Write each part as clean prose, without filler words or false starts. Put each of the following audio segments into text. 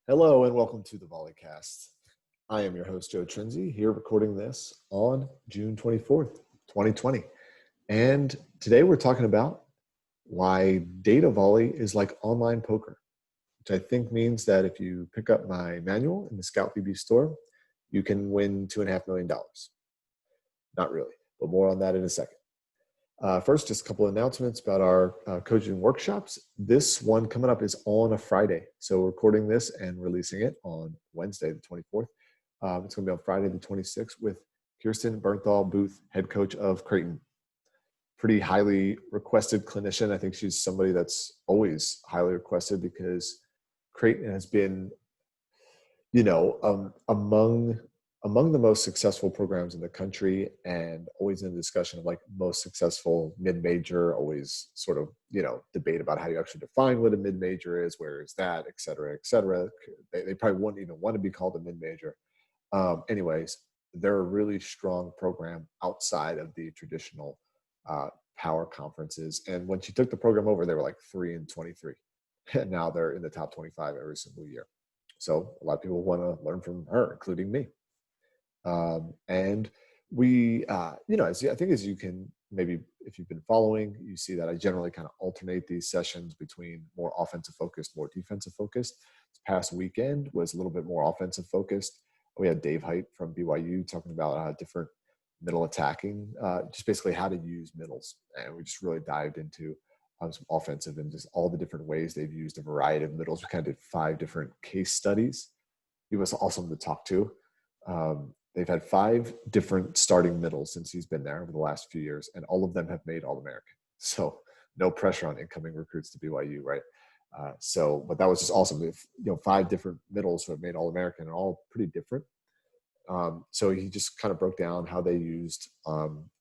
Hello and welcome to the Volleycast. I am your host, Joe Trinzi, here recording this on June 24th, 2020. And today we're talking about why DataVolley is like online poker, which I think means that if you pick up my manual in the Scout VB store, you can win $2.5 million. Not really, but more on that in a second. First, just a couple of announcements about our coaching workshops. This one coming up is on a Friday. So we're recording this and releasing it on Wednesday, the 24th. It's going to be on Friday, the 26th with Kirsten Bernthal Booth, head coach of Creighton. Pretty highly requested clinician. I think she's somebody that's always highly requested because Creighton has been, among the most successful programs in the country, and always in the discussion of like most successful mid-major, always sort of, debate about how you actually define what a mid-major is, where is that, et cetera, et cetera. They probably wouldn't even want to be called a mid-major. Anyways, they're a really strong program outside of the traditional power conferences. And when she took the program over, they were like 3-23. And now they're in the top 25 every single year. So a lot of people want to learn from her, including me. And we, I think as you can maybe, if you've been following, you see that I generally kind of alternate these sessions between more offensive focused, more defensive focused. This past weekend was a little bit more offensive focused. We had Dave Height from BYU talking about different middle attacking, just basically how to use middles. And we just really dived into some offensive and just all the different ways they've used a variety of middles. We kind of did 5 different case studies. He was awesome to talk to. They've had 5 different starting middles since he's been there over the last few years, and all of them have made All-American. So no pressure on incoming recruits to BYU, right? But that was just awesome. 5 different middles who have made All-American and all pretty different. So he just kind of broke down how they used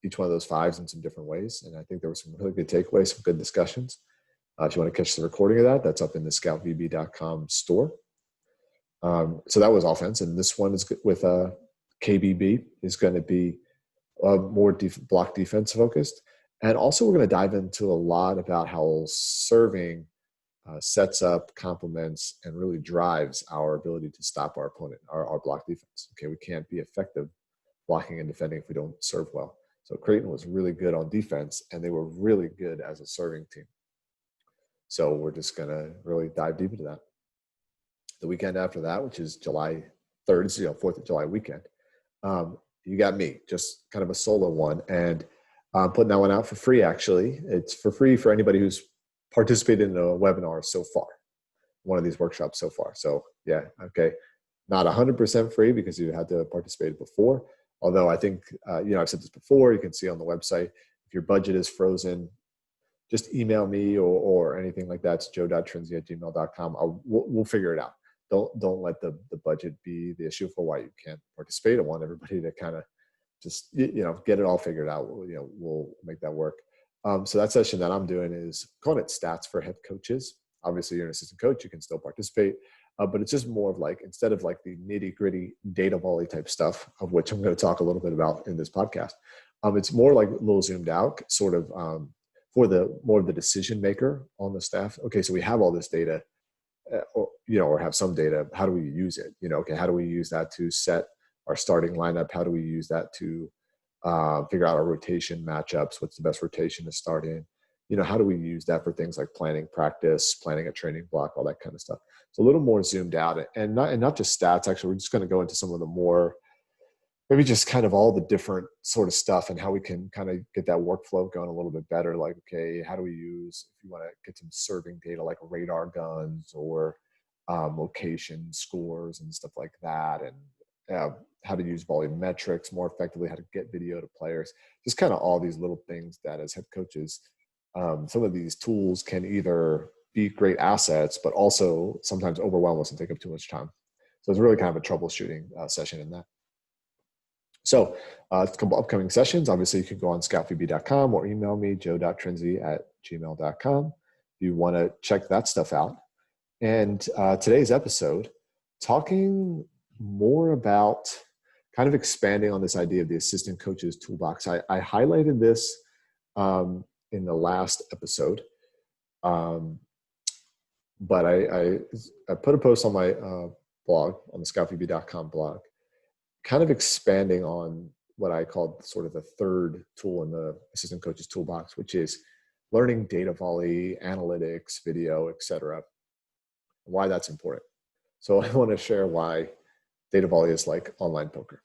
each one of those 5s in some different ways. And I think there were some really good takeaways, some good discussions. If you want to catch the recording of that, that's up in the scoutvb.com store. So that was offense. And this one is with KBB is going to be more block defense focused. And also we're going to dive into a lot about how serving sets up, complements, and really drives our ability to stop our opponent, our block defense. Okay, we can't be effective blocking and defending if we don't serve well. So Creighton was really good on defense, and they were really good as a serving team. So we're just going to really dive deep into that. The weekend after that, which is July 3rd, 4th of July weekend, you got me, just kind of a solo one. And I'm putting that one out for free, actually. It's for free for anybody who's participated in a webinar so far, one of these workshops so far. So yeah, okay. Not 100% free because you had to participate before. Although I think, I've said this before, you can see on the website, if your budget is frozen, just email me or anything like that. It's joe.trinzi@gmail.com. We'll figure it out. Don't let the budget be the issue for why you can't participate. I want everybody to kind of just, get it all figured out. We'll make that work. So that session that I'm doing is calling it stats for head coaches. Obviously you're an assistant coach, you can still participate, but it's just more of like, instead of like the nitty gritty data volley type stuff, of which I'm going to talk a little bit about in this podcast. It's more like a little zoomed out sort of, for the more of the decision maker on the staff. Okay, so we have all this data, or have some data. How do we use it? Okay, how do we use that to set our starting lineup? How do we use that to figure out our rotation matchups? What's the best rotation to start in? How do we use that for things like planning practice, planning a training block, all that kind of stuff? It's a little more zoomed out, and not just stats. Actually, we're just going to go into some of the more, maybe just kind of all the different sort of stuff and how we can kind of get that workflow going a little bit better. Like, okay, how do we use, if you want to get some serving data like radar guns or location scores and stuff like that, and how to use volumetrics more effectively, how to get video to players, just kind of all these little things that as head coaches, some of these tools can either be great assets, but also sometimes overwhelm us and take up too much time. So it's really kind of a troubleshooting session in that. So a couple upcoming sessions. Obviously, you can go on scoutvb.com or email me, joe.trinzi@gmail.com, if you want to check that stuff out. And today's episode, talking more about kind of expanding on this idea of the assistant coach's toolbox. I highlighted this in the last episode. But I put a post on my blog, on the scoutvb.com blog, kind of expanding on what I called sort of the third tool in the assistant coach's toolbox, which is learning data volley, analytics, video, etc. Why that's important. So I want to share why data volley is like online poker,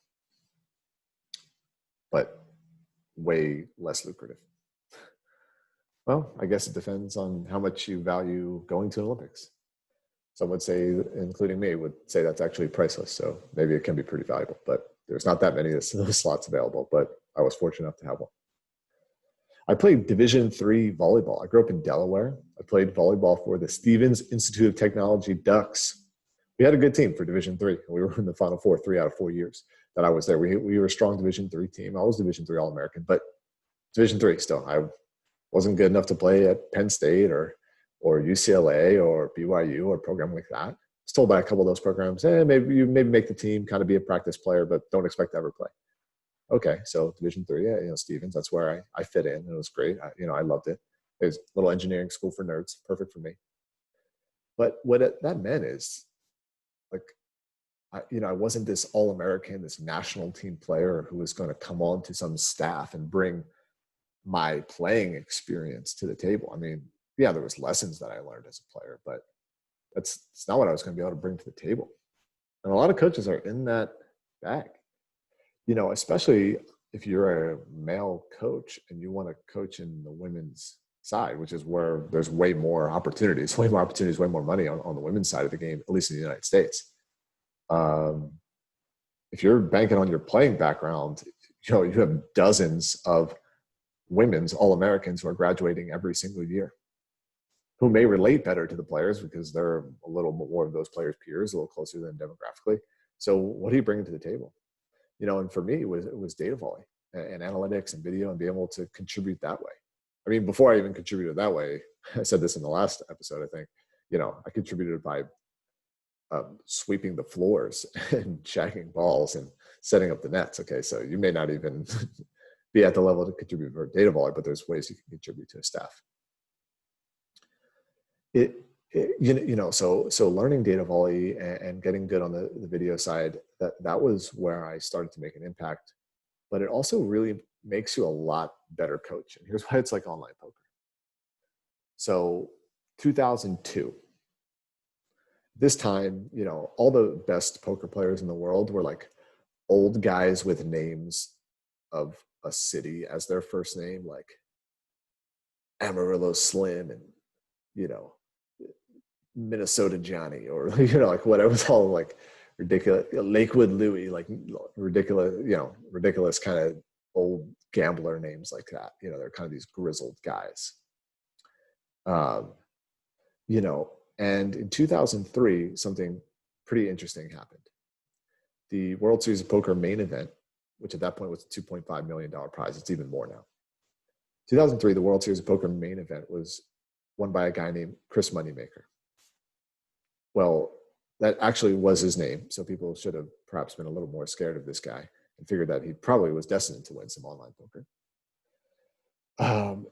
but way less lucrative. Well, I guess it depends on how much you value going to an Olympics. Some would say, including me, would say that's actually priceless. So maybe it can be pretty valuable, but there's not that many of those slots available. But I was fortunate enough to have one. I played Division III volleyball. I grew up in Delaware. I played volleyball for the Stevens Institute of Technology Ducks. We had a good team for Division III. We were in the Final Four 3 out of 4 years that I was there. We were a strong Division III team. I was Division III All-American, but Division III still. I wasn't good enough to play at Penn State or UCLA or BYU or a program like that. I was told by a couple of those programs, maybe make the team, kind of be a practice player, but don't expect to ever play. Okay, so Division III, yeah, Stevens, that's where I fit in. It was great. I loved it. It was a little engineering school for nerds, perfect for me. But what that meant is, like, I wasn't this All-American, this national team player who was going to come on to some staff and bring my playing experience to the table. I mean, yeah, there was lessons that I learned as a player, but it's not what I was going to be able to bring to the table. And a lot of coaches are in that bag, especially if you're a male coach and you want to coach in the women's side, which is where there's way more opportunities, way more money on the women's side of the game, at least in the United States. If you're banking on your playing background, you have dozens of women's All-Americans who are graduating every single year, who may relate better to the players because they're a little more of those players' peers, a little closer than demographically. So what are you bringing to the table? And for me, it was data volley and analytics and video and being able to contribute that way. I mean, before I even contributed that way, I said this in the last episode, I think, I contributed by sweeping the floors and jacking balls and setting up the nets. Okay, so you may not even be at the level to contribute for data volley, but there's ways you can contribute to a staff. So learning data volley and getting good on the video side, that was where I started to make an impact. But it also really makes you a lot better coach. And here's why it's like online poker. So 2002, this time, all the best poker players in the world were like old guys with names of a city as their first name, like Amarillo Slim and, Minnesota Johnny, or, like whatever. It was all like ridiculous, Lakewood Louie, like ridiculous kind of old gambler names like that. They're kind of these grizzled guys. And in 2003, something pretty interesting happened. The World Series of Poker main event, which at that point was a $2.5 million prize. It's even more now. 2003, the World Series of Poker main event was won by a guy named Chris Moneymaker. Well, that actually was his name, so people should have perhaps been a little more scared of this guy and figured that he probably was destined to win some online poker.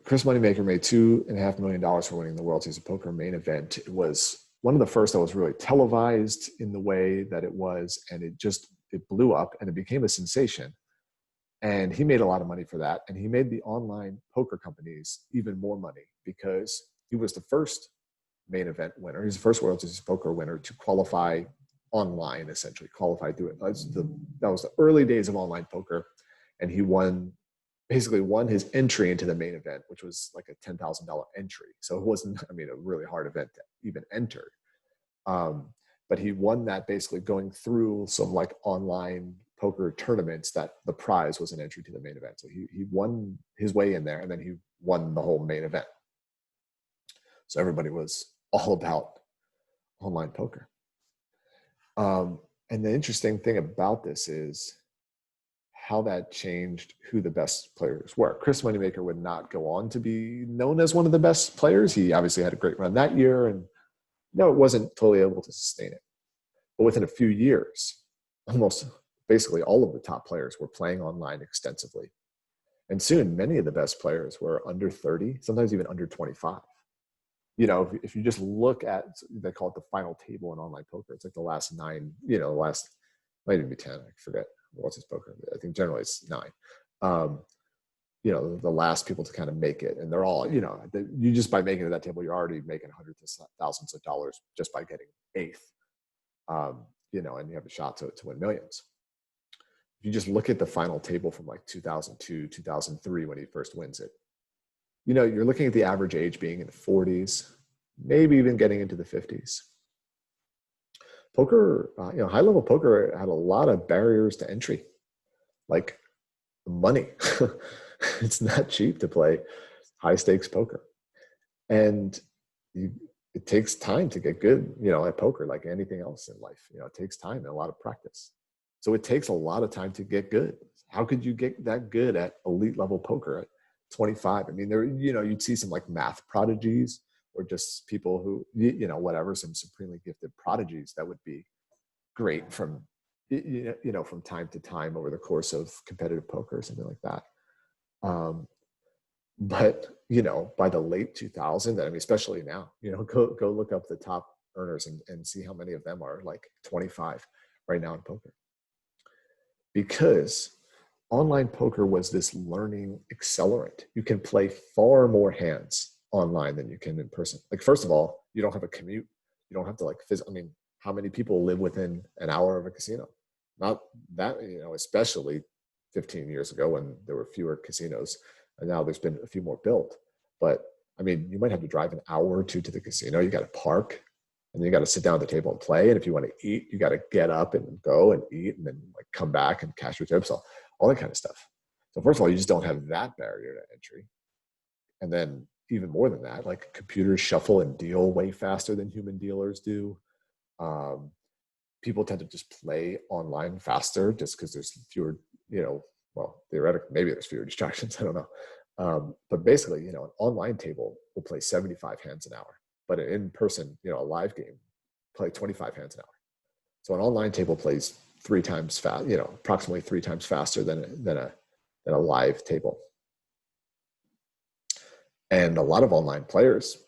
Chris Moneymaker made $2.5 million for winning the World Series of Poker main event. It was one of the first that was really televised in the way that it was, and it blew up and it became a sensation. And he made a lot of money for that, and he made the online poker companies even more money because he was the first main event winner. He's the first World Series of Poker winner to qualify online, essentially qualify through it. That was the early days of online poker, and he basically won his entry into the main event, which was like a $10,000 entry. So it wasn't, a really hard event to even enter. But he won that basically going through some like online poker tournaments that the prize was an entry to the main event. So he won his way in there, and then he won the whole main event. So everybody was all about online poker. And the interesting thing about this is how that changed who the best players were. Chris Moneymaker would not go on to be known as one of the best players. He obviously had a great run that year, and it wasn't totally able to sustain it. But within a few years, almost basically all of the top players were playing online extensively. And soon, many of the best players were under 30, sometimes even under 25. you know, if you just look at, they call it the final table in online poker. It's like the last nine, you know, last, might even be 10, I forget what's his poker. I think generally it's 9. You know, the last people to kind of make it, and they're all, you know, you just by making it to that table, you're already making hundreds of thousands of dollars just by getting 8th. You know, and you have a shot to win millions. If you just look at the final table from like 2002, 2003, when he first wins it, you know, you're looking at the average age being in the 40s, maybe even getting into the 50s. Poker, you know, high level poker had a lot of barriers to entry, like money. It's not cheap to play high stakes poker. And it takes time to get good, you know, at poker, like anything else in life. You know, it takes time and a lot of practice. So it takes a lot of time to get good. How could you get that good at elite level poker at 25? I mean, there, you know, you'd see some like math prodigies or just people who, you know, whatever, some supremely gifted prodigies that would be great from, you know, from time to time over the course of competitive poker or something like that. But, you know, by the late 2000s, I mean, especially now, you know, go look up the top earners and see how many of them are like 25 right now in poker. Because online poker was this learning accelerant. You can play far more hands online than you can in person. Like, first of all, you don't have a commute. You don't have to like I mean, how many people live within an hour of a casino? Not that, you know, especially 15 years ago when there were fewer casinos, and now there's been a few more built. But I mean, you might have to drive an hour or two to the casino. You got to park, and then you got to sit down at the table and play. And if you want to eat, you got to get up and go and eat, and then like come back and cash your chips, all that kind of stuff. So first of all, you just don't have that barrier to entry. And then even more than that, like computers shuffle and deal way faster than human dealers do. People tend to just play online faster just because there's fewer, you know, well, theoretically, maybe there's fewer distractions. I don't know. But basically, you know, an online table will play 75 hands an hour, but an in-person, you know, a live game, play 25 hands an hour. So an online table plays 3 times fast, you know, approximately 3 times faster than a live table. And a lot of online players,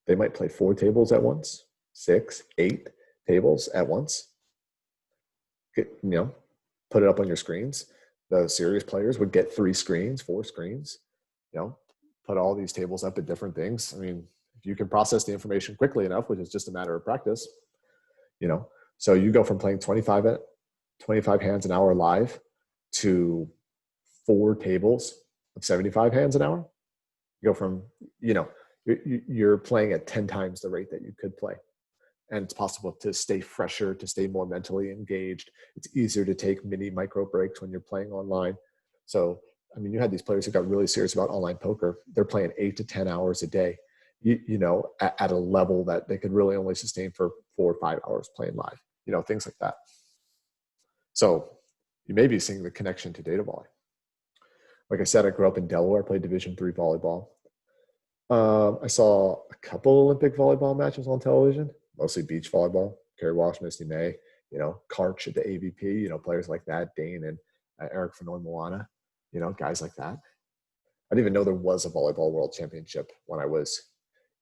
they might play 4 tables at once, 6, 8 tables at once. You know, put it up on your screens. The serious players would get 3 screens, 4 screens, you know, put all these tables up at different things. I mean, if you can process the information quickly enough, which is just a matter of practice, you know, so you go from playing 25 hands an hour live to 4 tables of 75 hands an hour. You go from, you know, you're playing at 10 times the rate that you could play. And it's possible to stay fresher, to stay more mentally engaged. It's easier to take mini micro breaks when you're playing online. So, I mean, you had these players who got really serious about online poker. They're playing 8 to 10 hours a day, you know, at a level that they could really only sustain for 4 or 5 hours playing live, you know, things like that. So you may be seeing the connection to DataVolley. Like I said, I grew up in Delaware, played Division III volleyball. I saw a couple Olympic volleyball matches on television, mostly beach volleyball. Kerry Walsh, Misty May, you know, Karch at the AVP, you know, players like that, Dane and Eric Fenoy Moana, you know, guys like that. I didn't even know there was a volleyball world championship when I was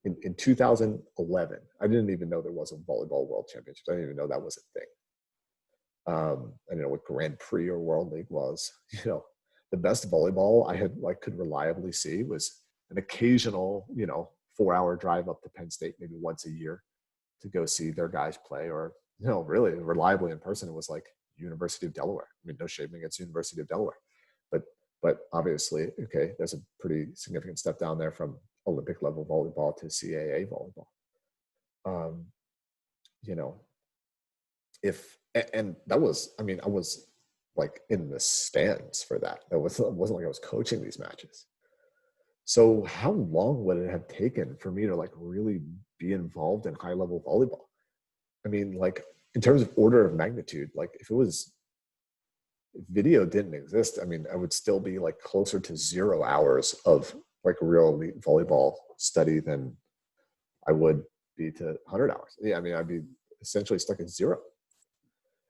in 2011. I didn't even know there was a volleyball world championship. I didn't even know that was a thing. I didn't know what Grand Prix or World League was. You know, the best volleyball I had like could reliably see was an occasional, you know, 4-hour drive up to Penn State maybe once a year to go see their guys play, or, you know, really reliably in person. It was like University of Delaware. I mean, no shame against University of Delaware, but obviously, okay, there's a pretty significant step down there from Olympic level volleyball to CAA volleyball. You know, and that was, I mean, I was like in the stands for that. It wasn't like I was coaching these matches. So how long would it have taken for me to like really be involved in high level volleyball? I mean, like in terms of order of magnitude, like if video didn't exist, I mean, I would still be like closer to 0 hours of like real elite volleyball study than I would be to 100 hours. Yeah, I mean, I'd be essentially stuck at 0.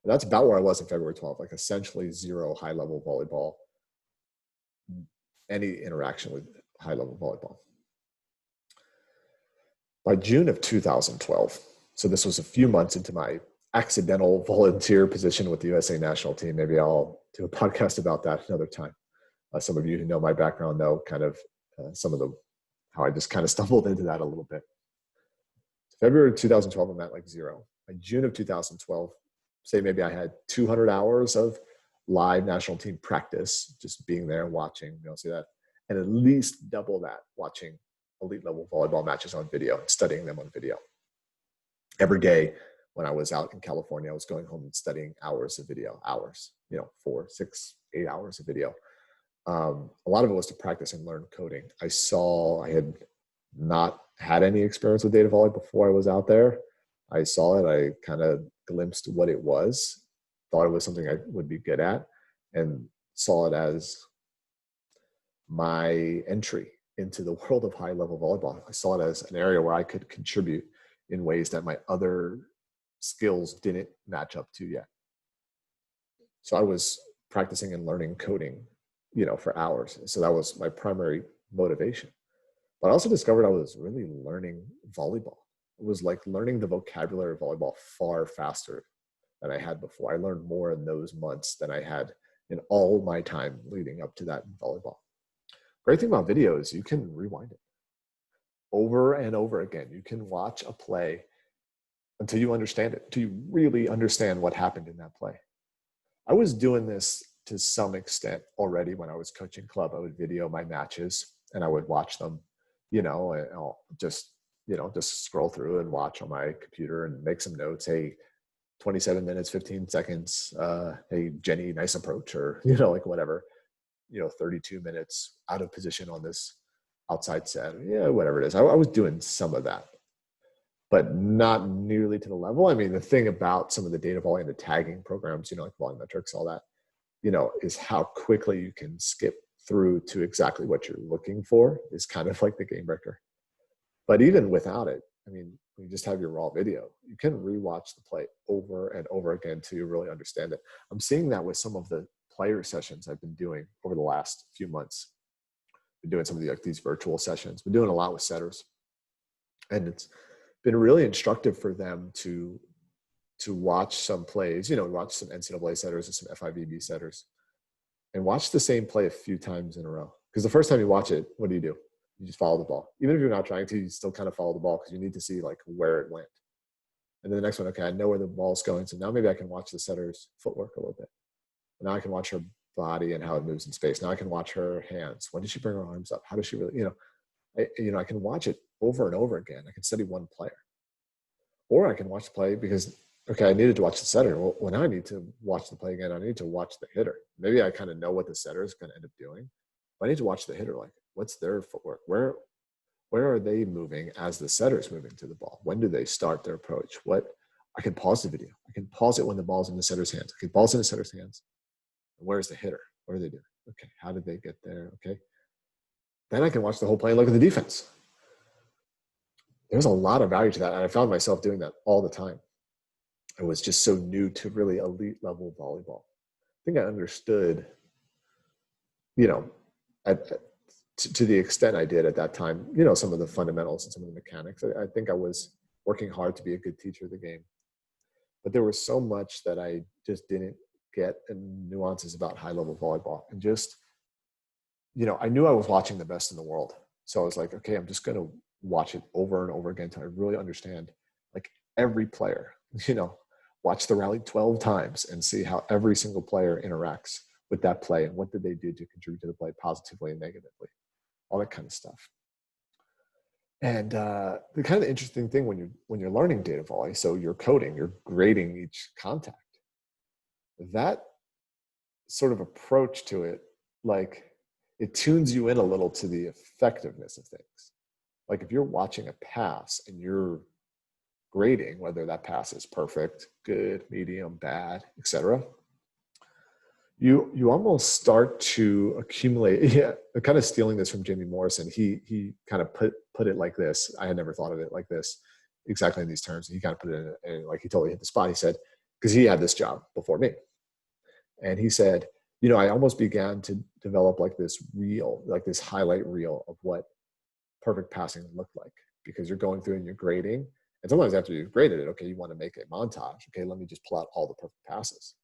And that's about where I was in February 12th, like essentially 0 high level volleyball, any interaction with high level volleyball. By June of 2012, so this was a few months into my accidental volunteer position with the USA national team. Maybe I'll do a podcast about that another time. Some of you who know my background know kind of some of the how I just kind of stumbled into that a little bit. February 2012, I'm at like zero. By June of 2012, say maybe I had 200 hours of live national team practice, just being there and watching, you know, see that, and at least double that watching elite level volleyball matches on video and studying them on video. Every day when I was out in California, I was going home and studying hours of video, 4, 6, 8 hours of video. A lot of it was to practice and learn coding. I had not had any experience with DataVolley before I was out there. I saw it, I kind of glimpsed what it was, thought it was something I would be good at, and saw it as my entry into the world of high-level volleyball. I saw it as an area where I could contribute in ways that my other skills didn't match up to yet. So I was practicing and learning coding, for hours. So that was my primary motivation. But I also discovered I was really learning volleyball. It was like learning the vocabulary of volleyball far faster than I had before. I learned more in those months than I had in all my time leading up to that in volleyball. Great thing about video is you can rewind it over and over again. You can watch a play until you understand it, until you really understand what happened in that play. I was doing this to some extent already when I was coaching club. I would video my matches and I would watch them, and I'll just scroll through and watch on my computer and make some notes. Hey, 27 minutes, 15 seconds. Hey, Jenny, nice approach, or, whatever, 32 minutes out of position on this outside set. Yeah, whatever it is. I was doing some of that, but not nearly to the level. I mean, the thing about some of the DataVolley and the tagging programs, like volumetrics, all that, is how quickly you can skip through to exactly what you're looking for is kind of like the game breaker. But even without it, I mean, when you just have your raw video, you can rewatch the play over and over again until you really understand it. I'm seeing that with some of the player sessions I've been doing over the last few months. Been doing some of these virtual sessions, been doing a lot with setters. And it's been really instructive for them to watch some plays, watch some NCAA setters and some FIVB setters, and watch the same play a few times in a row. Because the first time you watch it, what do? You just follow the ball. Even if you're not trying to, you still kind of follow the ball because you need to see like where it went. And then the next one, okay, I know where the ball's going. So now maybe I can watch the setter's footwork a little bit. And now I can watch her body and how it moves in space. Now I can watch her hands. When did she bring her arms up? How does she really, I can watch it over and over again. I can study one player. Or I can watch the play because, okay, I needed to watch the setter. Well, now I need to watch the play again. I need to watch the hitter. Maybe I kind of know what the setter is going to end up doing. But I need to watch the hitter. Like, what's their footwork? Where are they moving as the setter's moving to the ball? When do they start their approach? I can pause the video. I can pause it when the ball's in the setter's hands. Okay, ball's in the setter's hands. Where's the hitter? What are they doing? Okay, how did they get there? Okay. Then I can watch the whole play and look at the defense. There's a lot of value to that. And I found myself doing that all the time. I was just so new to really elite level volleyball. I think I understood, to the extent I did at that time, some of the fundamentals and some of the mechanics. I think I was working hard to be a good teacher of the game. But there was so much that I just didn't get in nuances about high-level volleyball. And just, I knew I was watching the best in the world. So I was like, okay, I'm just going to watch it over and over again until I really understand, like, every player, watch the rally 12 times and see how every single player interacts with that play and what did they do to contribute to the play positively and negatively, all that kind of stuff. And the kind of interesting thing when you're learning DataVolley, so you're coding, you're grading each contact, that sort of approach to it, like, it tunes you in a little to the effectiveness of things. Like if you're watching a pass and you're grading whether that pass is perfect, good, medium, bad, etc., you almost start to accumulate. Yeah, I'm kind of stealing this from Jamie Morrison. He kind of put it like this. I had never thought of it like this, exactly in these terms. He kind of put it in like he totally hit the spot. He said, because he had this job before me, and he said, I almost began to develop like this reel, like this highlight reel of what perfect passing looked like, because you're going through and you're grading. And sometimes after you've graded it, okay, you want to make a montage. Okay, let me just pull out all the perfect passes.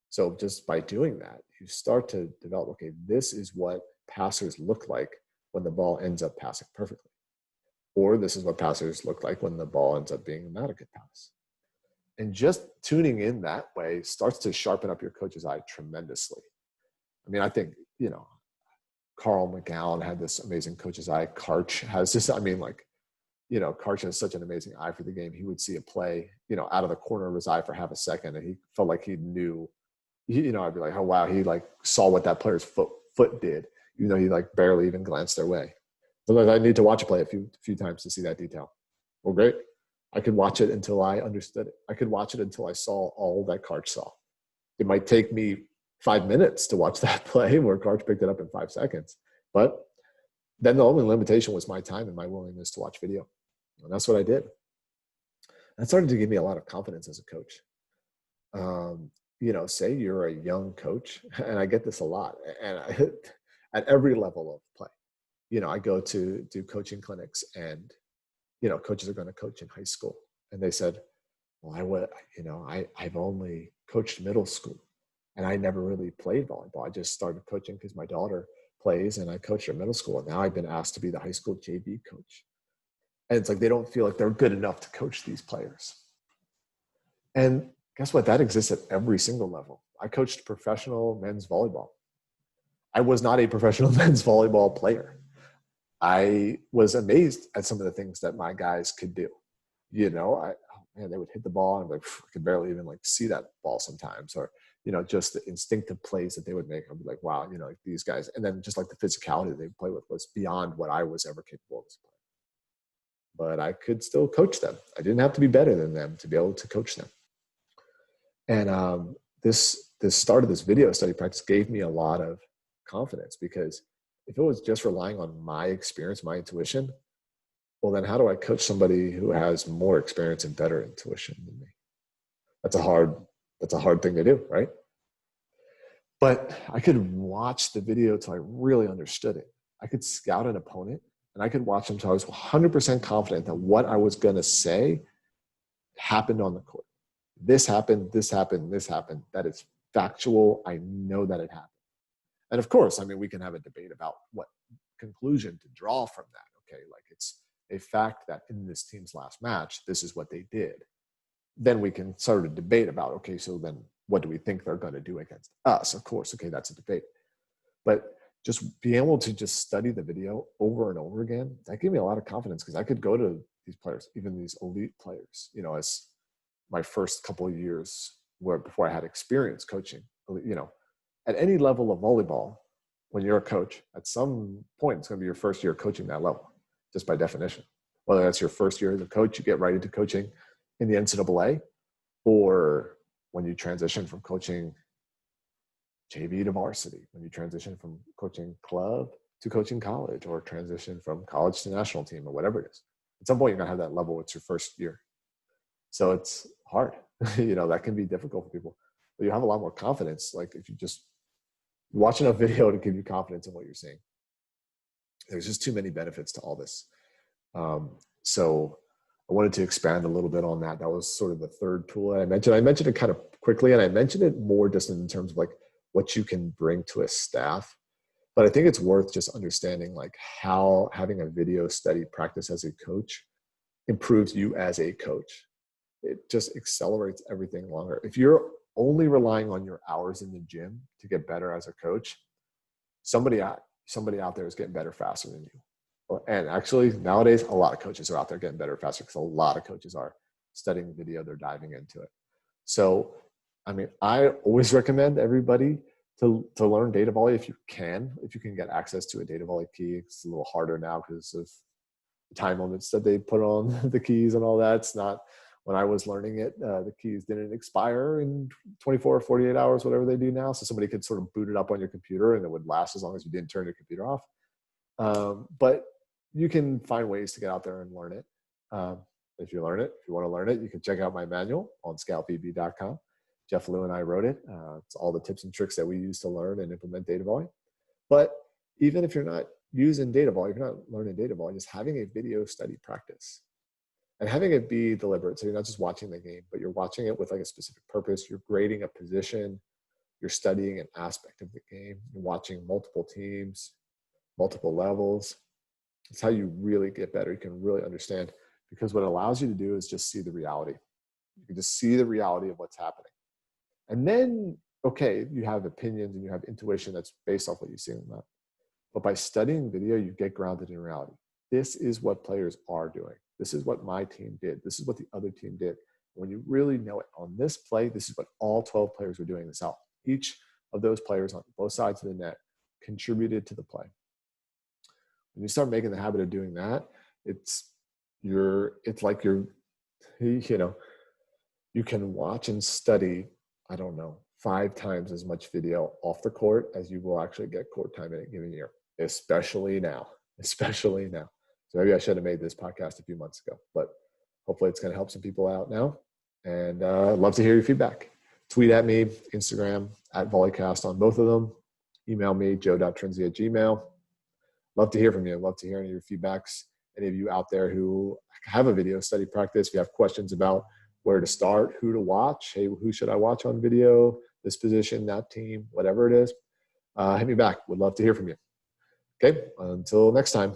So just by doing that, you start to develop, okay, this is what passers look like when the ball ends up passing perfectly. Or this is what passers look like when the ball ends up being not a good pass. And just tuning in that way starts to sharpen up your coach's eye tremendously. I mean, I think, Carl McGowan had this amazing coach's eye. Karch has this, Karch has such an amazing eye for the game. He would see a play, out of the corner of his eye for half a second, and he felt like he knew, I'd be like, oh, wow, he like saw what that player's foot did, even though he like barely even glanced their way. Sometimes I need to watch a play a few times to see that detail. Well, great. I could watch it until I understood it. I could watch it until I saw all that Karch saw. It might take me 5 minutes to watch that play where Karch picked it up in 5 seconds. But then the only limitation was my time and my willingness to watch video. And that's what I did. That started to give me a lot of confidence as a coach. Say you're a young coach, and I get this a lot, and at every level of play. I go to do coaching clinics, and coaches are going to coach in high school, and they said, well, I've only coached middle school, and I never really played volleyball. I just started coaching because my daughter plays, and I coached her middle school, and now I've been asked to be the high school JV coach. And it's like they don't feel like they're good enough to coach these players. And guess what? That exists at every single level. I coached professional men's volleyball. I was not a professional men's volleyball player. I was amazed at some of the things that my guys could do. They would hit the ball and I could barely even like see that ball sometimes, or, just the instinctive plays that they would make. I'd be like, wow, like these guys. And then just like the physicality that they play with was beyond what I was ever capable of as a player. But I could still coach them. I didn't have to be better than them to be able to coach them. And this start of this video study practice gave me a lot of confidence, because if it was just relying on my experience, my intuition, well, then how do I coach somebody who has more experience and better intuition than me? That's a hard thing to do, right? But I could watch the video till I really understood it. I could scout an opponent, and I could watch them till I was 100% confident that what I was going to say happened on the court. This happened, this happened, this happened. That is factual. I know that it happened. And of course, we can have a debate about what conclusion to draw from that. Okay, like it's a fact that in this team's last match, this is what they did. Then we can sort of debate about, okay, so then what do we think they're going to do against us? Of course, okay, that's a debate. But just being able to just study the video over and over again, that gave me a lot of confidence, because I could go to these players, even these elite players, as my first couple of years before I had experience coaching, at any level of volleyball, when you're a coach, at some point, it's going to be your first year coaching that level, just by definition. Whether that's your first year as a coach, you get right into coaching in the NCAA, or when you transition from coaching JV to varsity, when you transition from coaching club to coaching college, or transition from college to national team, or whatever it is. At some point, you're going to have that level. It's your first year. So it's hard. That can be difficult for people. But you have a lot more confidence, like if you just watch enough video to give you confidence in what you're seeing. There's just too many benefits to all this. So I wanted to expand a little bit on that. That was sort of the third tool that I mentioned. I mentioned it kind of quickly, and I mentioned it more just in terms of like what you can bring to a staff. But I think it's worth just understanding like how having a video study practice as a coach improves you as a coach. It just accelerates everything longer. If you're only relying on your hours in the gym to get better as a coach, somebody out there is getting better faster than you. And actually, nowadays, a lot of coaches are out there getting better faster, because a lot of coaches are studying video, they're diving into it. So, I always recommend everybody to learn DataVolley if you can get access to a DataVolley key. It's a little harder now because of the time limits that they put on the keys and all that. It's not, when I was learning it, the keys didn't expire in 24 or 48 hours, whatever they do now. So somebody could sort of boot it up on your computer and it would last as long as you didn't turn your computer off. But you can find ways to get out there and learn it. If you want to learn it, you can check out my manual on scoutbb.com. Jeff Liu and I wrote it. It's all the tips and tricks that we use to learn and implement DataVolley. But even if you're not using DataVolley, if you're not learning DataVolley, just having a video study practice and having it be deliberate. So you're not just watching the game, but you're watching it with like a specific purpose. You're grading a position, you're studying an aspect of the game, you're watching multiple teams, multiple levels. It's how you really get better. You can really understand, because what it allows you to do is just see the reality. You can just see the reality of what's happening. And then, okay, you have opinions and you have intuition that's based off what you see in the map. But by studying video, you get grounded in reality. This is what players are doing. This is what my team did. This is what the other team did. When you really know it on this play, this is what all 12 players were doing this out. Each of those players on both sides of the net contributed to the play. When you start making the habit of doing that, it's like you're, you know, you can watch and study, I don't know, 5 times as much video off the court as you will actually get court time in a given year, especially now. So maybe I should have made this podcast a few months ago, but hopefully it's going to help some people out now. And I'd love to hear your feedback. Tweet at me, Instagram, at Volleycast on both of them. Email me, joe.trinzi@gmail.com. Love to hear from you. Love to hear any of your feedbacks. Any of you out there who have a video study practice, if you have questions about where to start, who to watch, hey, who should I watch on video, this position, that team, whatever it is, hit me back. Would love to hear from you. Okay, until next time.